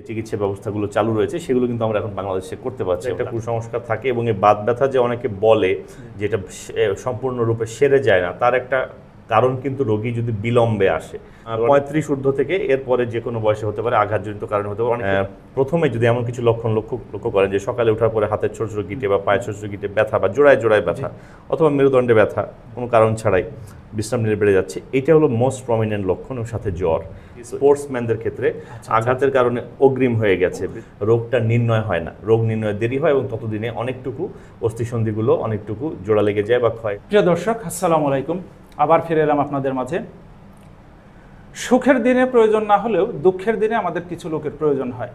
চিকিৎসা ব্যবস্থাগুলো চালু রয়েছে সেগুলো কিন্তু আমরা এখন বাংলাদেশে করতে পারছি। একটা কুসংস্কার থাকে এবং এই বাত ব্যথা যে অনেকে বলে যে এটা সম্পূর্ণরূপে সেরে যায় না, তার একটা কারণ কিন্তু রোগী যদি বিলম্বে আসে 35 ঊর্ধ্ব থেকে, এরপরে যে কোনো বয়সে হতে পারে, আঘাতজনিত কারণে হতে পারে। প্রথমে যদি এমন কিছু লক্ষণ লক্ষ্য করেন যে সকালে ওঠার পরে হাতের ছোট ছোট গিঁটে বা পায়ের ছোট ছোট গিঁটে ব্যথা বা জোড়ায় জোড়ায় ব্যথা অথবা মেরুদণ্ডে ব্যথা কোনো কারণ ছাড়াই বিশ্রাম নিলে বেড়ে যাচ্ছে, এটা হলো মোস্ট প্রমিনেন্ট লক্ষণ। ওর সাথে জ্বর। স্পোর্টসম্যানদের ক্ষেত্রে আঘাতের কারণে অগ্রিম হয়ে গেছে, রোগটা নির্ণয় হয় না, রোগ নির্ণয় দেরি হয় এবং ততদিনে অনেকটুকু অস্থিসন্ধিগুলো অনেকটুকু জোড়া লেগে যায় বা ক্ষয়। প্রিয় দর্শক, আসসালামু আলাইকুম। আবার ফিরে এলাম আপনাদের মাঝে। সুখের দিনে প্রয়োজন না হলেও দুঃখের দিনে আমাদের কিছু লোকের প্রয়োজন হয়।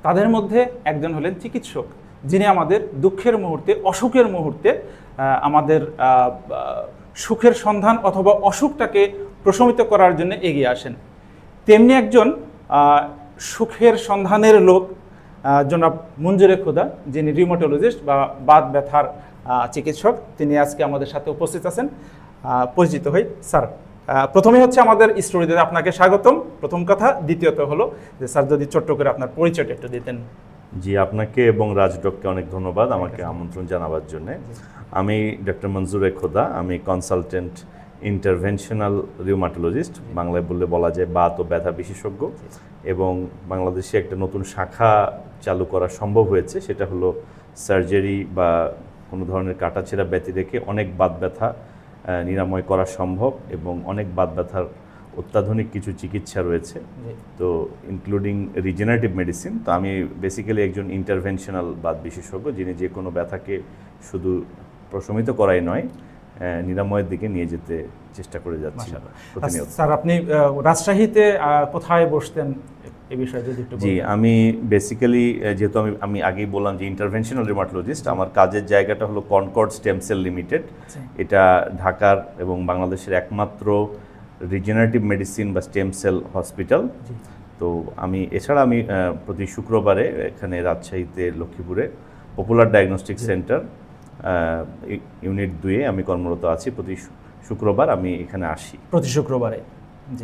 তাদের মধ্যে একজন হলেন চিকিৎসক, যিনি আমাদের দুঃখের মুহূর্তে, অসুখের মুহূর্তে আমাদের সুখের সন্ধান অথবা অসুখটাকে প্রশমিত করার জন্য এগিয়ে আসেন। তেমনি একজন সুখের সন্ধানের লোক জনাব মঞ্জুরে খোদা, যিনি রিউমাটোলজিস্ট বা বাত ব্যথার চিকিৎসক, তিনি আজকে আমাদের সাথে উপস্থিত আছেন। পরিচিত হই। স্যার, প্রথমে হচ্ছে আমাদের স্টুডিওতে আপনাকে স্বাগতম, প্রথম কথা। দ্বিতীয়ত হলো যে স্যার যদি ছোট্ট করে আপনার পরিচয়টা একটু দিতেন। জি, আপনাকে এবং রাজডককে অনেক ধন্যবাদ আমাকে আমন্ত্রণ জানাবার জন্য। আমি ডক্টর মঞ্জুরে খোদা, আমি কনসালটেন্ট ইন্টারভেনশনাল রিউমাটোলজিস্ট, বাংলায় বললে বলা যায় বাত ও ব্যথা বিশেষজ্ঞ, এবং বাংলাদেশে একটা নতুন শাখা চালু করা সম্ভব হয়েছে। সেটা হলো সার্জারি বা কোনো ধরনের কাটাছেঁড়া ব্যতি রেখে অনেক বাত ব্যথা নিরাময় করা সম্ভব এবং অনেক বাত ব্যথার অত্যাধুনিক কিছু চিকিৎসা রয়েছে, তো ইনক্লুডিং রিজেনারেটিভ মেডিসিন। তো আমি বেসিক্যালি একজন ইন্টারভেনশনাল বাত বিশেষজ্ঞ, যিনি যে কোনো ব্যথাকে শুধু প্রশমিত করাই নয়, নিরাময়ের দিকে নিয়ে যেতে চেষ্টা করে যাচ্ছি। স্যার, আপনি রাজশাহীতে কোথায় বসতেন এই বিষয়ে যদি একটু? জি, আমি বেসিক্যালি যেহেতু আমি আগেই বললাম যে ইন্টারভেনশনাল রিউমাটোলজিস্ট, আমার কাজের জায়গাটা হলো কনকর্ড স্টেম সেল লিমিটেড। এটা ঢাকার এবং বাংলাদেশের একমাত্র রিজেনারেটিভ মেডিসিন বা স্টেম সেল হসপিটাল। তো এছাড়া আমি প্রতি শুক্রবারে এখানে রাজশাহীতে লক্ষ্মীপুরে পপুলার ডায়াগনস্টিক সেন্টার ইউনিট 2-এ আমি কর্মরত আছি। প্রতি শুক্রবার আমি এখানে আসি, প্রতি শুক্রবারে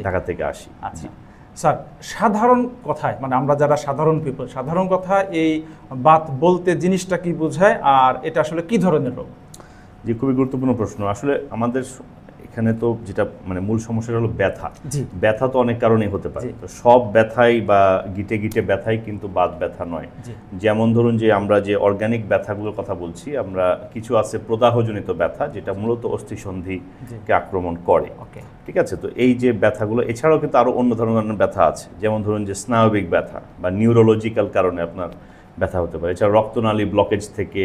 ঢাকা থেকে আসি। আচ্ছা স্যার, সাধারণ কথায়, মানে আমরা যারা সাধারণ পিপল, সাধারণ কথা এই বাত বলতে জিনিসটা কি বোঝায় আর এটা আসলে কি ধরনের রোগ? জি, খুবই গুরুত্বপূর্ণ প্রশ্ন। আসলে আমাদের এখানে তো যেটা মানে মূল সমস্যাটা হলো ব্যথা। ব্যথা তো অনেক কারণেই হতে পারে, তো সব ব্যথাই বা গিটে গিটে ব্যথাই কিন্তু বাত ব্যথা নয়। যেমন ধরুন যে আমরা যে অর্গানিক ব্যথাগুলোর কথা বলছি, আমরা কিছু আছে প্রদাহজনিত ব্যথা, যেটা মূলত অস্থিসন্ধিকে আক্রমণ করে। ঠিক আছে, তো এই যে ব্যথাগুলো, এছাড়াও কিন্তু আরও অন্য ধরনের ব্যথা আছে, যেমন ধরুন যে স্নায়বিক ব্যথা বা নিউরোলজিক্যাল কারণে আপনার ব্যথা হতে পারে। এছাড়া রক্তনালী ব্লকেজ থেকে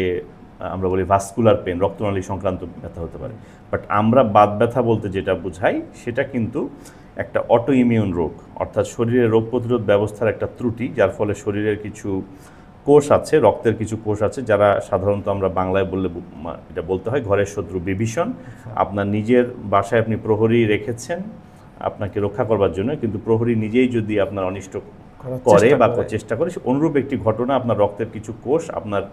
আমরা বলি ভাস্কুলার পেন, রক্তনালী সংক্রান্ত ব্যথা হতে পারে। বাট আমরা বাত ব্যথা বলতে যেটা বোঝাই সেটা কিন্তু একটা অটো ইমিউন রোগ, অর্থাৎ শরীরের রোগ প্রতিরোধ ব্যবস্থার একটা ত্রুটি, যার ফলে শরীরের কিছু কোষ আছে, রক্তের কিছু কোষ আছে, যারা সাধারণত আমরা বাংলায় বললে এটা বলতে হয় ঘরের শত্রু বিভীষণ। আপনার নিজের বাসায় আপনি প্রহরী রেখেছেন আপনাকে রক্ষা করবার জন্য, কিন্তু প্রহরী নিজেই যদি আপনার অনিষ্ট করে বা চেষ্টা করে, অনুরূপ একটি ঘটনা আপনার রক্তের কিছু কোষ আপনার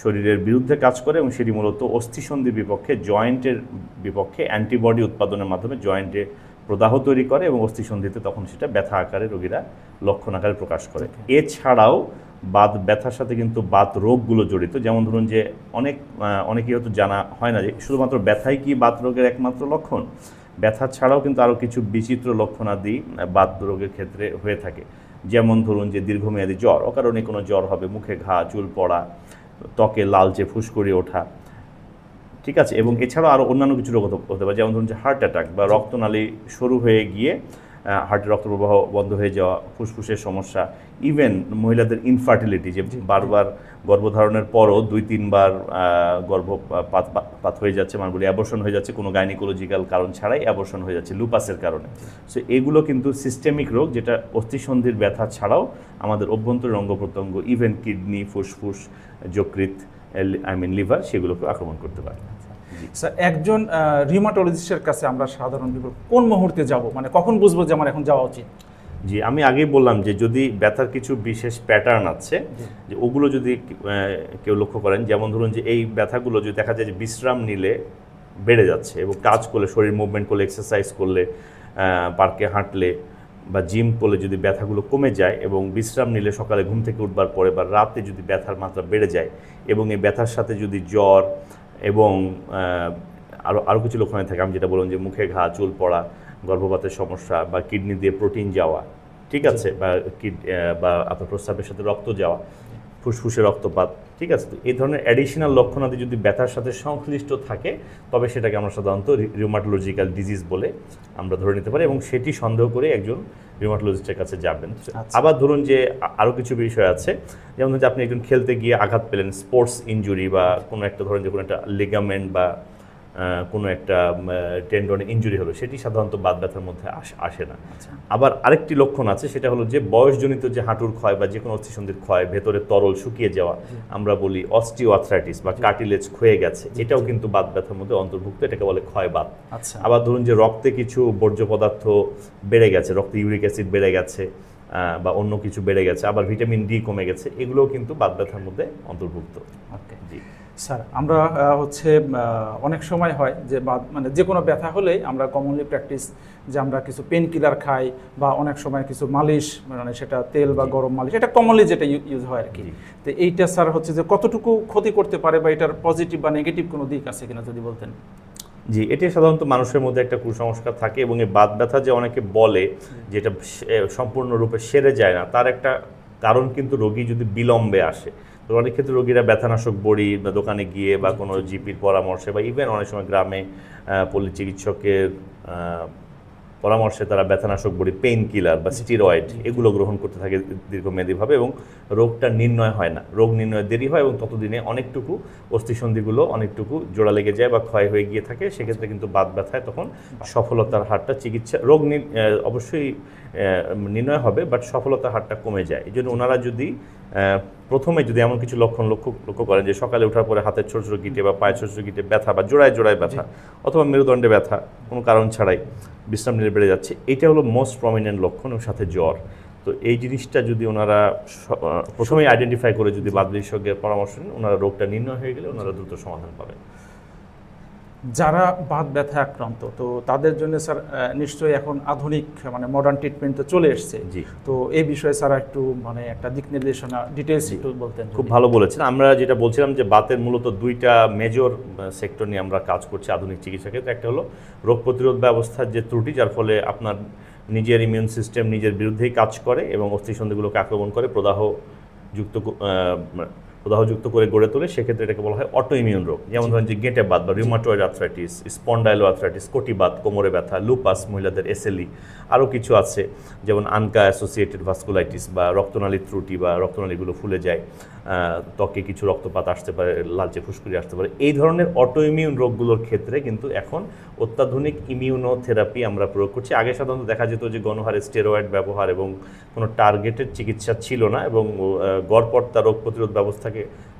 শরীরের বিরুদ্ধে কাজ করে এবং সেটি মূলত অস্থিসন্ধির বিপক্ষে, জয়েন্টের বিপক্ষে অ্যান্টিবডি উৎপাদনের মাধ্যমে জয়েন্টে প্রদাহ তৈরি করে এবং অস্থিসন্ধিতে তখন সেটা ব্যথা আকারে রোগীরা লক্ষণ আকারে প্রকাশ করে। এছাড়াও বাত ব্যথার সাথে কিন্তু বাত রোগগুলো জড়িত, যেমন ধরুন যে অনেকেই হয়তো জানা হয় না যে শুধুমাত্র ব্যথাই কি বাত রোগের একমাত্র লক্ষণ। ব্যথা ছাড়াও কিন্তু আরও কিছু বিচিত্র লক্ষণাদি বাত রোগের ক্ষেত্রে হয়ে থাকে। যেমন ধরুন যে দীর্ঘমেয়াদী জ্বর, অকারণে কোনো জ্বর হবে, মুখে ঘা, চুল পড়া, ত্বকে লালচে ফুসকুড়ি ওঠা, ঠিক আছে, এবং এছাড়াও আরও অন্যান্য কিছু রোগ হতে পারে, যেমন ধরুন যে হার্ট অ্যাটাক বা রক্তনালী সরু হয়ে গিয়ে হার্টের রক্ত প্রবাহ বন্ধ হয়ে যাওয়া, ফুসফুসের সমস্যা, ইভেন মহিলাদের ইনফার্টিলিটি, যে বারবার গর্ভধারণের পরও 2-3 বার গর্ভপাত হয়ে যাচ্ছে, মানে বলি অ্যাবর্শন হয়ে যাচ্ছে, কোনো গাইনিকোলজিক্যাল কারণ ছাড়াই অ্যাবর্শন হয়ে যাচ্ছে লুপাসের কারণে। সো এগুলো কিন্তু সিস্টেমিক রোগ, যেটা অস্থিসন্ধির ব্যথা ছাড়াও আমাদের অভ্যন্তরীণ অঙ্গ প্রত্যঙ্গ, ইভেন কিডনি, ফুসফুস, যকৃৎ, লিভার, সেগুলোকে আক্রমণ করতে পারে। স্যার, একজন রিউমাটোলজিস্টের কাছে আমরা সাধারণ কোন মুহূর্তে যাব, মানে কখন বুঝবো যে আমার এখন যাওয়া উচিত? জি, আমি আগেই বললাম যে যদি ব্যথার কিছু বিশেষ প্যাটার্ন আছে, যে ওগুলো যদি কেউ লক্ষ্য করেন, যেমন ধরুন যে এই ব্যথাগুলো যদি দেখা যায় যে বিশ্রাম নিলে বেড়ে যাচ্ছে এবং কাজ করলে, শরীর মুভমেন্ট করলে, এক্সারসাইজ করলে, পার্কে হাঁটলে বা জিম করলে যদি ব্যথাগুলো কমে যায় এবং বিশ্রাম নিলে সকালে ঘুম থেকে উঠবার পরে বা রাতে যদি ব্যথার মাত্রা বেড়ে যায় এবং এই ব্যথার সাথে যদি জ্বর এবং আরও কিছু লক্ষণ থাকে, আমি যেটা বললাম যে মুখে ঘা, চুল পড়া, গর্ভপাতের সমস্যা বা কিডনি দিয়ে প্রোটিন যাওয়া, ঠিক আছে, বা আপনার প্রস্রাবের সাথে রক্ত যাওয়া, ফুসফুসে রক্তপাত, ঠিক আছে, তো এই ধরনের অ্যাডিশনাল লক্ষণাদি যদি ব্যথার সাথে সংশ্লিষ্ট থাকে তবে সেটাকে আমরা সাধারণত রিউমাটোলজিক্যাল ডিজিজ বলে আমরা ধরে নিতে পারি এবং সেটি সন্দেহ করে একজন রিউমাটোলজিস্টের কাছে যাবেন। আবার ধরুন যে আরও কিছু বিষয় আছে, যেমন হচ্ছে আপনি একজন খেলতে গিয়ে আঘাত পেলেন, স্পোর্টস ইনজুরি বা কোনো একটা ধরেন যে কোনো একটা লিগামেন্ট বা কোনো একটা টেন্ডনে ইনজুরি হলো, সেটি সাধারণত বাত ব্যথার মধ্যে আসে না। আবার আরেকটি লক্ষণ আছে, সেটা হলো যে বয়সজনিত যে হাঁটুর ক্ষয় বা যে কোনো অস্থিসন্ধির ক্ষয়, ভেতরে তরল শুকিয়ে যাওয়া, আমরা বলি অস্টিওআর্থ্রাইটিস বা কার্টিলেজ ক্ষয়ে গেছে, এটাও কিন্তু বাত ব্যথার মধ্যে অন্তর্ভুক্ত, এটাকে বলে ক্ষয়বাত। আবার ধরুন যে রক্তে কিছু বর্জ্য পদার্থ বেড়ে গেছে, রক্তে ইউরিক অ্যাসিড বেড়ে গেছে বা অন্য কিছু বেড়ে গেছে, আবার ভিটামিন ডি কমে গেছে, এগুলোও কিন্তু বাত ব্যথার মধ্যে অন্তর্ভুক্ত। জি স্যার, আমরা অনেক সময় হয় যে মানে যে কোনো ব্যথা হলেই আমরা কমনলি প্র্যাকটিস যে আমরা কিছু পেন কিলার খাই বা অনেক সময় কিছু মালিশ, মানে সেটা তেল বা গরম মালিশ, এটা কমনলি যেটা ইউজ হয় আর কি। তো এইটা স্যার হচ্ছে যে কতটুকু ক্ষতি করতে পারে বা এটার পজিটিভ বা নেগেটিভ কোনো দিক আছে কিনা যদি বলতেন। জি, এটি সাধারণত মানুষের মধ্যে একটা কুসংস্কার থাকে এবং এই বাত ব্যথা যে অনেকে বলে যেটা সম্পূর্ণরূপে সেরে যায় না, তার একটা কারণ কিন্তু রোগী যদি বিলম্বে আসে। তো অনেক ক্ষেত্রে রোগীরা ব্যথানাশক বড়ি বা দোকানে গিয়ে বা কোনো জিপির পরামর্শে বা ইভেন অনেক সময় গ্রামে পল্লী চিকিৎসকের পরামর্শে তারা ব্যথানাশক বড়ি, পেইন কিলার বা স্টিরয়েড এগুলো গ্রহণ করতে থাকে দীর্ঘমেয়াদীভাবে এবং রোগটা নির্ণয় হয় না, রোগ নির্ণয় দেরি হয় এবং ততদিনে অনেকটুকু অস্থিসন্ধিগুলো অনেকটুকু জোড়া লেগে যায় বা ক্ষয় হয়ে গিয়ে থাকে। সেক্ষেত্রে কিন্তু বাত ব্যথায় তখন সফলতার হারটা রোগ অবশ্যই নির্ণয় হবে, বাট সফলতার হারটা কমে যায়। এই জন্য ওনারা যদি প্রথমে যদি এমন কিছু লক্ষ্য করেন যে সকালে ওঠার পরে হাতের ছোট ছোট গিটে বা পায়ের ছোট ছোট গিটে ব্যথা বা জোড়ায় জোড়ায় ব্যথা অথবা মেরুদণ্ডে ব্যথা কোনো কারণ ছাড়াই বিশ্রাম নিলে বেড়ে যাচ্ছে, এটা হলো মোস্ট প্রমিনেন্ট লক্ষণ, ওর সাথে জ্বর। তো এই জিনিসটা যদি ওনারা প্রথমেই আইডেন্টিফাই করে যদি বাত বিশেষজ্ঞের পরামর্শ নেন, ওনারা রোগটা নির্ণয় হয়ে গেলে ওনারা দ্রুত সমাধান পাবেন। যারা বাত ব্যথা আক্রান্ত, তো তাদের জন্য স্যার নিশ্চয়ই এখন আধুনিক মানে মডার্ন ট্রিটমেন্ট তো চলে এসছে। জি, তো এই বিষয়ে স্যার একটু মানে একটা দিক নির্দেশনা ডিটেইলস একটু বলতেন। খুব ভালো বলেছেন। আমরা যেটা বলছিলাম যে বাতের মূলত দুইটা মেজর সেক্টর নিয়ে আমরা কাজ করছি আধুনিক চিকিৎসা ক্ষেত্রে। একটা হলো রোগ প্রতিরোধ ব্যবস্থার যে ত্রুটি, যার ফলে আপনার নিজের ইমিউন সিস্টেম নিজের বিরুদ্ধেই কাজ করে এবং অস্থিসন্ধিগুলোকে আক্রমণ করে প্রদাহযুক্ত করে গড়ে তোলে, সেক্ষেত্রে এটাকে বলা হয় অটো ইমিউন রোগ। যেমন ধরেন যে গেঁটে বাত বা রিউমাটয়েড আর্থ্রাইটিস, স্পন্ডাইলো আর্থ্রাইটিস, কটিবাত, কোমরে ব্যথা, লুপাস, মহিলাদের এসএলই, আরও কিছু আছে যেমন আনকা অ্যাসোসিয়েটেড ভাস্কুলাইটিস বা রক্তনালীর ত্রুটি বা রক্তনালীগুলো ফুলে যায়, ত্বকে কিছু রক্তপাত আসতে পারে, লালচে ফুসকুড়ি আসতে পারে। এই ধরনের অটো ইমিউন রোগগুলোর ক্ষেত্রে কিন্তু এখন অত্যাধুনিক ইমিউনোথেরাপি আমরা প্রয়োগ করছি। আগে সাধারণত দেখা যেত যে গণহারে স্টেরয়েড ব্যবহার এবং কোনো টার্গেটেড চিকিৎসা ছিল না এবং গড়পড়তা রোগ প্রতিরোধ ব্যবস্থাকে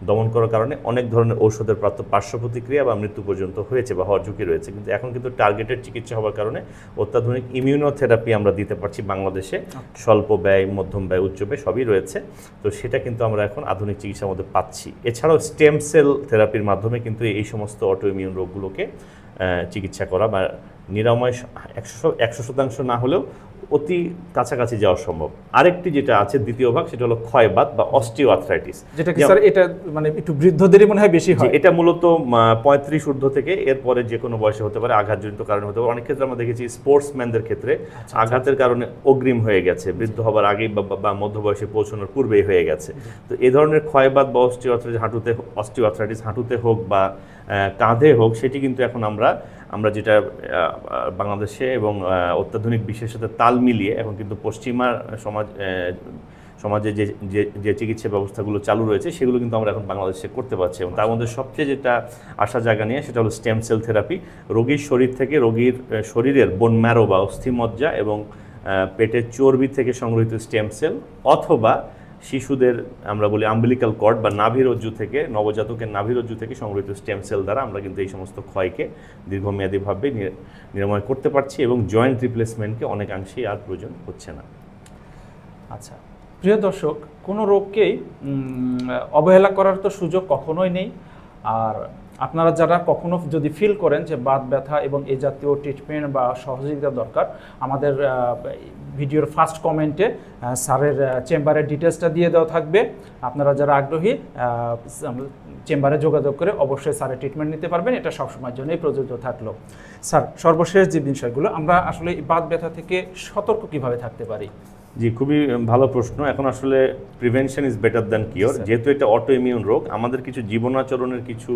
দমন করার কারণে অনেক ধরনের ঔষধের পার্শ্ব প্রতিক্রিয়া বা মৃত্যু পর্যন্ত হয়েছে বা হওয়ার ঝুঁকি রয়েছে। কিন্তু এখন কিন্তু টার্গেটেড চিকিৎসা হওয়ার কারণে অত্যাধুনিক ইমিউনোথেরাপি আমরা দিতে পারছি বাংলাদেশে, স্বল্প ব্যয়, মধ্যম ব্যয়, উচ্চ ব্যয় সবই রয়েছে। তো সেটা কিন্তু আমরা এখন আধুনিক চিকিৎসার মধ্যে পাচ্ছি। এছাড়াও স্টেম সেল থেরাপির মাধ্যমে কিন্তু এই সমস্ত অটো ইমিউন রোগগুলোকে চিকিৎসা করা বা নিরাময় 100% না হলেও অতি কাছাকাছি যাওয়া সম্ভব। আরেকটি যেটা আছে দ্বিতীয় ভাগ, সেটা হলো ক্ষয়বাত বা অস্টিওআর্থ্রাইটিস, যেটা কি স্যার এটা মানে একটু বৃদ্ধদেরই মনে হয় বেশি হয়। এটা মূলত 35 ঊর্ধ্ব থেকে এরপরে যে কোনো বয়সে হতে পারে, আঘাতজনিত কারণে হতে পারে। অনেক ক্ষেত্রে আমরা দেখেছি স্পোর্টসম্যানদের ক্ষেত্রে আঘাতের কারণে অগ্রিম হয়ে গেছে, বৃদ্ধ হবার আগেই বা মধ্য বয়সে পৌঁছানোর পূর্বেই হয়ে গেছে। তো এই ধরনের ক্ষয়বাত বা অস্টিওআর্থ্রাইটিস হাঁটুতে হোক বা কাঁধে হোক, সেটি কিন্তু এখন আমরা যেটা বাংলাদেশে এবং অত্যাধুনিক বিশ্বের সাথে তাল মিলিয়ে এখন কিন্তু পশ্চিমা সমাজে যে চিকিৎসা ব্যবস্থাগুলো চালু রয়েছে সেগুলো কিন্তু আমরা এখন বাংলাদেশে করতে পারছি। এবং তার মধ্যে সবচেয়ে যেটা আশা জায়গা নিয়ে সেটা হলো স্টেম সেল থেরাপি। রোগীর শরীর থেকে, রোগীর শরীরের বোন ম্যারো বা অস্থিমজ্জা এবং পেটের চর্বি থেকে সংগৃহীত স্টেম সেল, অথবা শিশুদের আমরা বলি আম্বিলিক্যাল কর্ড বা নাভিরজ্জু থেকে, নবজাতকের নাভিরজ্জু থেকে সংগৃহীত স্টেম সেল দ্বারা আমরা কিন্তু এই সমস্ত ক্ষয়কে দীর্ঘমেয়াদীভাবে নিরাময় করতে পারছি এবং জয়েন্ট রিপ্লেসমেন্টকে অনেকাংশেই আর প্রয়োজন হচ্ছে না। আচ্ছা প্রিয় দর্শক, কোনো রোগকেই অবহেলা করার তো সুযোগ কখনোই নেই। আর আপনারা যারা কখনো যদি ফিল করেন যে বাত ব্যথা এবং এই জাতীয় ট্রিটমেন্ট বা সহযোগিতা দরকার, আমাদের ভিডিওর ফার্স্ট কমেন্টে স্যারের চেম্বারের ডিটেলসটা দিয়ে দেওয়া থাকবে। আপনারা যারা আগ্রহী চেম্বারে যোগাযোগ করে অবশ্যই স্যারের ট্রিটমেন্ট নিতে পারবেন, এটা সবসময়ের জন্যই প্রযোজ্য থাকলো। স্যার, সর্বশেষ যে বিষয়গুলো, আমরা আসলে বাত ব্যথা থেকে সতর্ক কিভাবে থাকতে পারি? জি, খুবই ভালো প্রশ্ন। এখন আসলে prevention is better than cure. যেহেতু এটা অটো ইমিউন রোগ, আমাদের কিছু জীবনাচরণের কিছু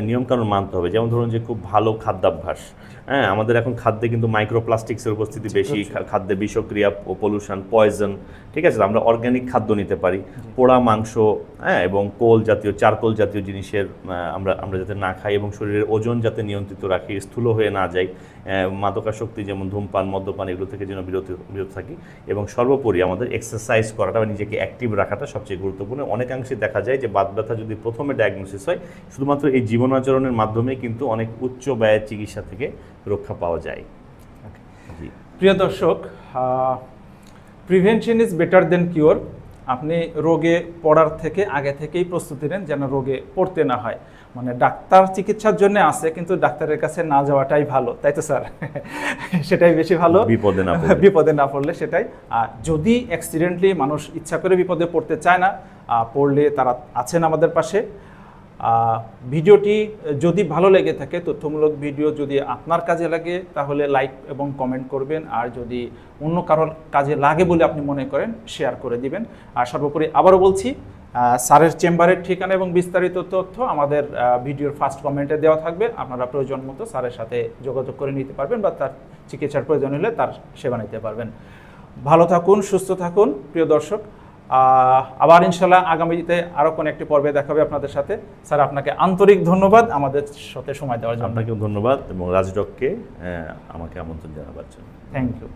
নিয়মকানুন মানতে হবে। যেমন ধরুন যে খুব ভালো খাদ্যাভ্যাস, হ্যাঁ, আমাদের এখন খাদ্যে কিন্তু মাইক্রোপ্লাস্টিক্সের উপস্থিতি বেশি, খাদ্যে বিষক্রিয়া ও পলিউশন, পয়জন, ঠিক আছে। আমরা অর্গ্যানিক খাদ্য নিতে পারি, পোড়া মাংস, হ্যাঁ, এবং কোল জাতীয়, চারকোল জাতীয় জিনিসের আমরা যাতে না খাই, এবং শরীরের ওজন যাতে নিয়ন্ত্রিত রাখি, স্থূল হয়ে না যাই, মাদকাসক্তি যেমন ধূমপান, মদ্যপান, এগুলো থেকে যেন বিরত থাকি, এবং সর্বোপরি আমাদের এক্সারসাইজ করাটা বা নিজেকে অ্যাক্টিভ রাখাটা সবচেয়ে গুরুত্বপূর্ণ। অনেকাংশে দেখা যায় যে বাত ব্যথা যদি প্রথমে ডায়াগনোসিস হয়, শুধুমাত্র এই জীবনাচরণের মাধ্যমে কিন্তু অনেক উচ্চ ব্যয়ের চিকিৎসা থেকে রক্ষা পাওয়া যায়। জি, প্রিয় দর্শক, prevention is better then cure. আপনি রোগে পড়ার থেকে আগে থেকেই প্রস্তুতি নেন যেন রোগে পড়তে না হয়। মানে ডাক্তার চিকিৎসার জন্য আসে, কিন্তু ডাক্তারের কাছে না যাওয়াটাই ভালো, তাই তো স্যার? সেটাই বেশি ভালো, বিপদে না পড়লে সেটাই। আর যদি অ্যাক্সিডেন্টলি মানুষ ইচ্ছা করে বিপদে পড়তে চায় না, পড়লে তারা আছেন আমাদের পাশে। ভিডিওটি যদি ভালো লেগে থাকে, তথ্যমূলক ভিডিও যদি আপনার কাজে লাগে, তাহলে লাইক এবং কমেন্ট করবেন। আর যদি অন্য কারোর কাজে লাগে বলে আপনি মনে করেন, শেয়ার করে দিবেন। আর সর্বোপরি আবারও বলছি, স্যারের চেম্বারের ঠিকানা এবং বিস্তারিত তথ্য আমাদের ভিডিওর ফার্স্ট কমেন্টে দেওয়া থাকবে। আপনারা প্রয়োজন মতো স্যারের সাথে যোগাযোগ করে নিতে পারবেন, বা তার চিকিৎসার প্রয়োজন হলে তার সেবা নিতে পারবেন। ভালো থাকুন, সুস্থ থাকুন প্রিয় দর্শক। আবার ইনশাল্লাহ আগামীতে আরও কোনো একটি পর্বে দেখাবে আপনাদের সাথে। স্যার, আপনাকে আন্তরিক ধন্যবাদ আমাদের সাথে সময় দেওয়ার জন্য। আপনাকেও ধন্যবাদ, এবং রাজডককে আমাকে আমন্ত্রণ জানাবার জন্য। Thank you.